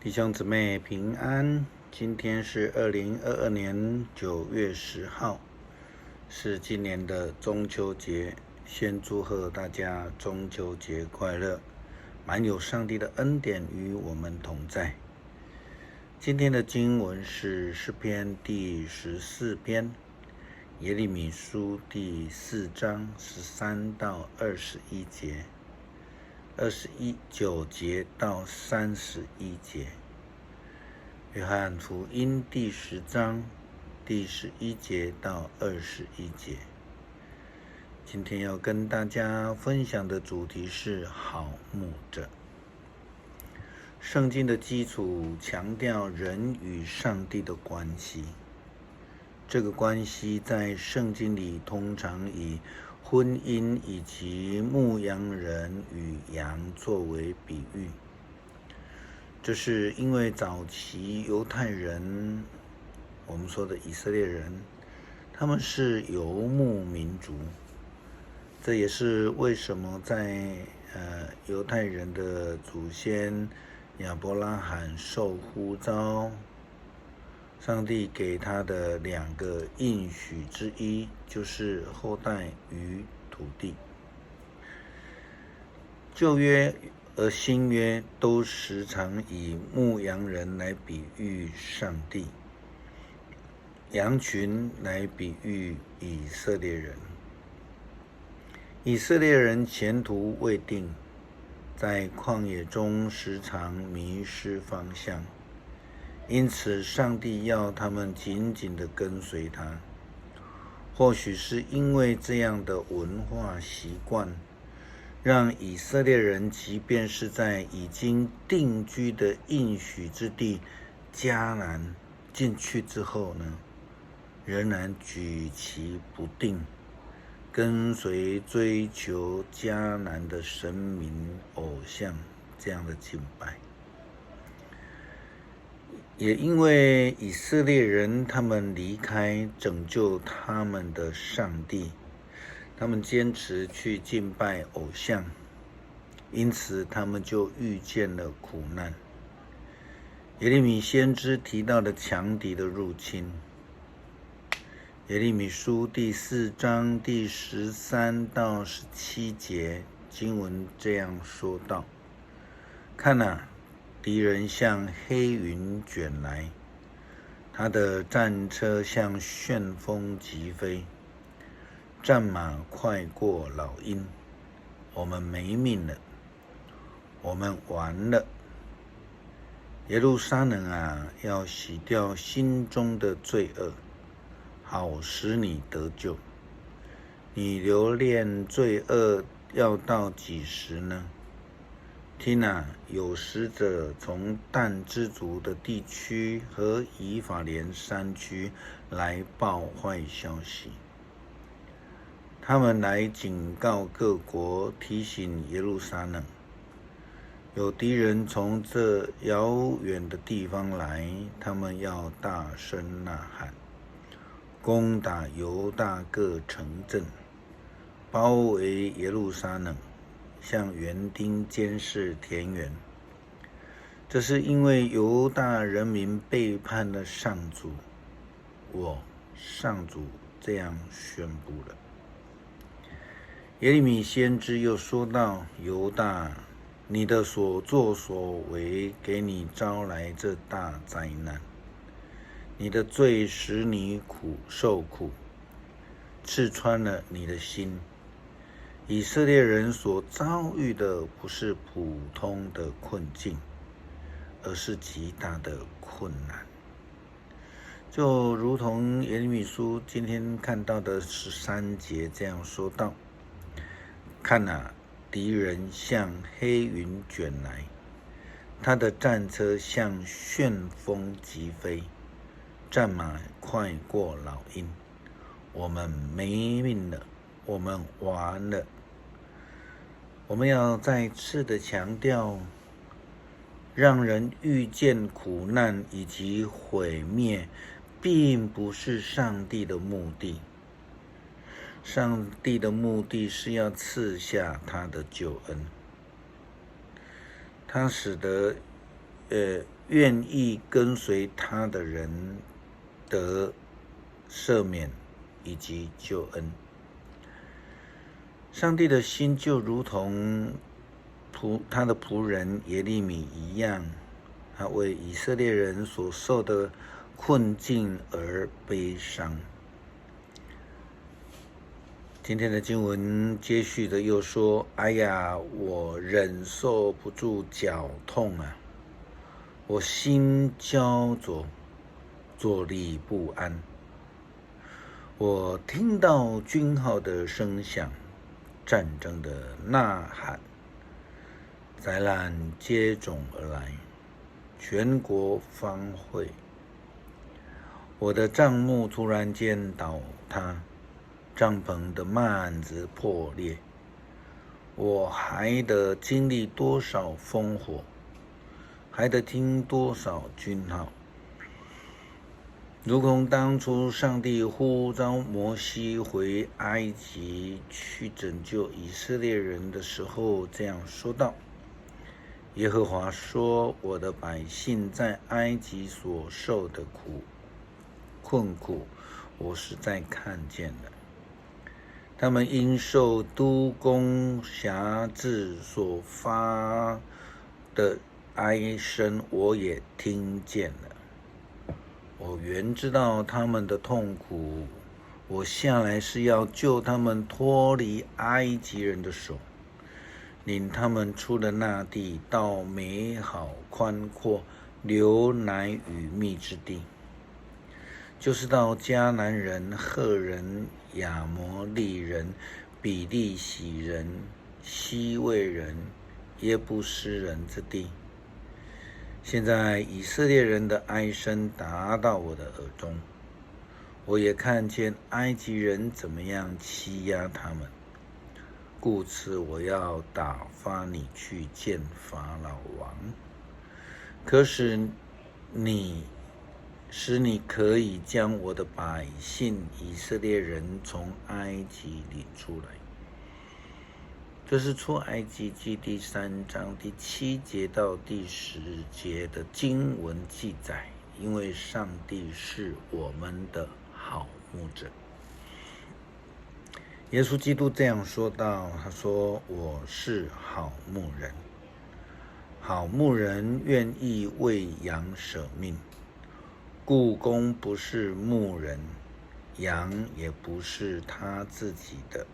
弟兄姊妹平安，今天是2022年9月10号，是今年的中秋节，先祝贺大家中秋节快乐，满有上帝的恩典与我们同在。今天的经文是诗篇第14篇，耶利米书第4章13到21节。29节到31节，约翰福音第10章第11节到21节。今天要跟大家分享的主题是好牧者。圣经的基础强调人与上帝的关系，这个关系在圣经里通常以婚姻以及牧羊人与羊作为比喻。这是因为早期犹太人，我们说的以色列人，他们是游牧民族。这也是为什么在犹太人的祖先亚伯拉罕受呼召，上帝给他的2个应许之一，就是后代与土地。旧约和新约都时常以牧羊人来比喻上帝，羊群来比喻以色列人。以色列人前途未定，在旷野中时常迷失方向，因此上帝要他们紧紧地跟随他。或许是因为这样的文化习惯，让以色列人即便是在已经定居的应许之地迦南进去之后呢，仍然举棋不定，跟随追求迦南的神明偶像这样的敬拜。也因为以色列人他们离开拯救他们的上帝，他们坚持去敬拜偶像，因此他们就遇见了苦难。耶利米先知提到了强敌的入侵。耶利米书第4章第13到17节经文这样说道：看啊，敌人向黑云卷来，他的战车像旋风疾飞，战马快过老鹰。我们没命了，我们完了。耶路撒冷啊，要洗掉心中的罪恶，好使你得救。你留恋罪恶要到几时呢？听啊，有使者从但支族的地区和以法莲山区来报坏消息。他们来警告各国，提醒耶路撒冷，有敌人从这遥远的地方来，他们要大声呐喊，攻打犹大各城镇，包围耶路撒冷，像园丁监视田园。这是因为犹大人民背叛了上主，我上主这样宣布了。耶利米先知又说道：犹大，你的所作所为给你招来这大灾难，你的罪使你受苦，刺穿了你的心。以色列人所遭遇的不是普通的困境，而是极大的困难。就如同耶利米书今天看到的13节这样说道：看啊，敌人向黑云卷来，他的战车像旋风疾飞，战马快过老鹰。我们没命了，我们完了。我们要再次的强调，让人遇见苦难以及毁灭，并不是上帝的目的。上帝的目的是要赐下他的救恩，他使得愿意跟随他的人得赦免以及救恩。上帝的心就如同他的仆人耶利米一样，他为以色列人所受的困境而悲伤。今天的经文接续的又说：哎呀，我忍受不住绞痛啊，我心焦灼，坐立不安。我听到军号的声响，战争的呐喊，灾难接踵而来，全国方会。我的帐幕突然间倒塌，帐篷的幔子破裂，我还得经历多少烽火，还得听多少军号。如同当初上帝呼召摩西回埃及去拯救以色列人的时候这样说道：耶和华说，我的百姓在埃及所受的困苦，我实在看见了。他们因受督工辖制所发的哀声，我也听见了。我原知道他们的痛苦，我下来是要救他们脱离埃及人的手，领他们出了那地，到美好宽阔、流奶与蜜之地，就是到迦南人、赫人、亚摩利人、比利洗人、希未人、耶布斯人之地。现在以色列人的哀声达到我的耳中，我也看见埃及人怎么样欺压他们，故此我要打发你去见法老王，使你可以将我的百姓以色列人从埃及领出来。这是出埃及记第3章第7节到第10节的经文记载，因为上帝是我们的好牧者。耶稣基督这样说道，他说：我是好牧人，好牧人愿意为羊舍命。雇工不是牧人，羊也不是他自己的。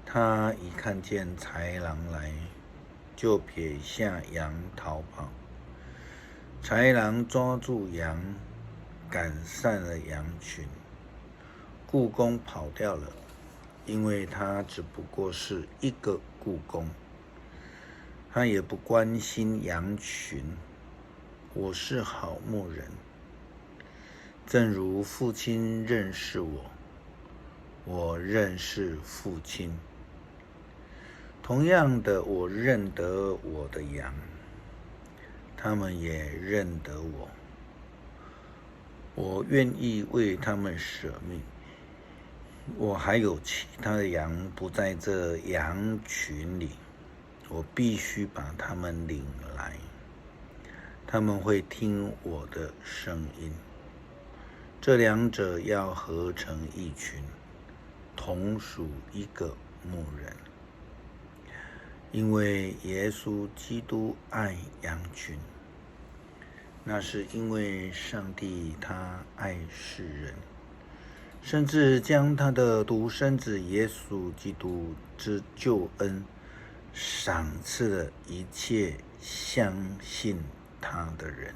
他一看见豺狼来，就撇下羊逃跑。豺狼抓住羊，赶散了羊群。雇工跑掉了，因为他只不过是一个雇工，他也不关心羊群。我是好牧人，正如父亲认识我，我认识父亲。同样的，我认得我的羊，他们也认得我。我愿意为他们舍命。我还有其他的羊不在这羊群里，我必须把他们领来，他们会听我的声音。这两者要合成一群，同属一个牧人。因为耶稣基督爱羊群，那是因为上帝他爱世人，甚至将他的独生子耶稣基督之救恩赏赐了一切相信他的人。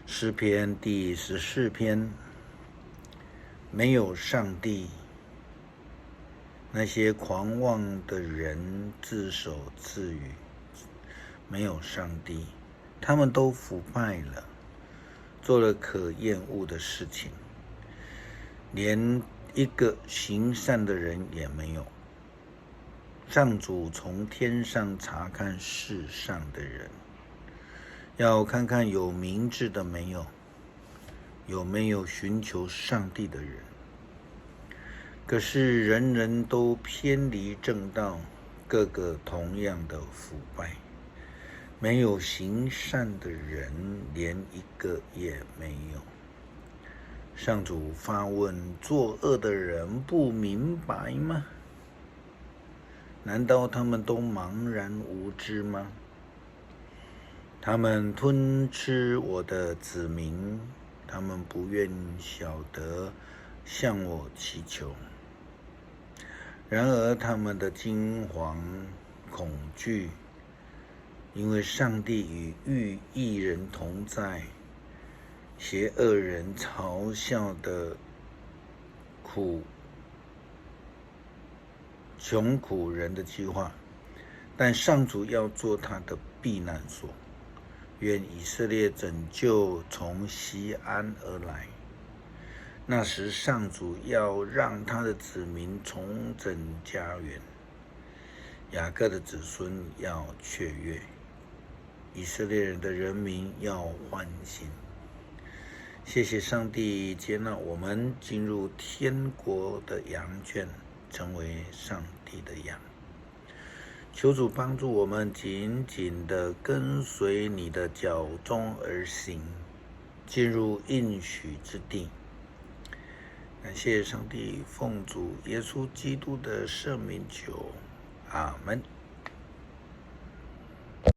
诗篇第14篇，没有上帝，那些狂妄的人自守自语，没有上帝，他们都腐败了，做了可厌恶的事情，连一个行善的人也没有。上主从天上查看世上的人，要看看有明智的没有，有没有寻求上帝的人。可是人人都偏离正道，个个同样的腐败。没有行善的人，连一个也没有。上主发问：作恶的人不明白吗？难道他们都茫然无知吗？他们吞吃我的子民，他们不愿晓得向我祈求。然而他们的惊惶恐惧，因为上帝与义人同在，邪恶人嘲笑的穷苦人的计划，但上主要做他的避难所。愿以色列拯救从西安而来。那时上主要让他的子民重整家园，雅各的子孙要雀跃，以色列人的人民要欢欣。谢谢上帝接纳我们进入天国的羊圈，成为上帝的羊。求主帮助我们紧紧地跟随你的脚踪而行，进入应许之地。感谢上帝，奉主耶稣基督的圣名求，阿们。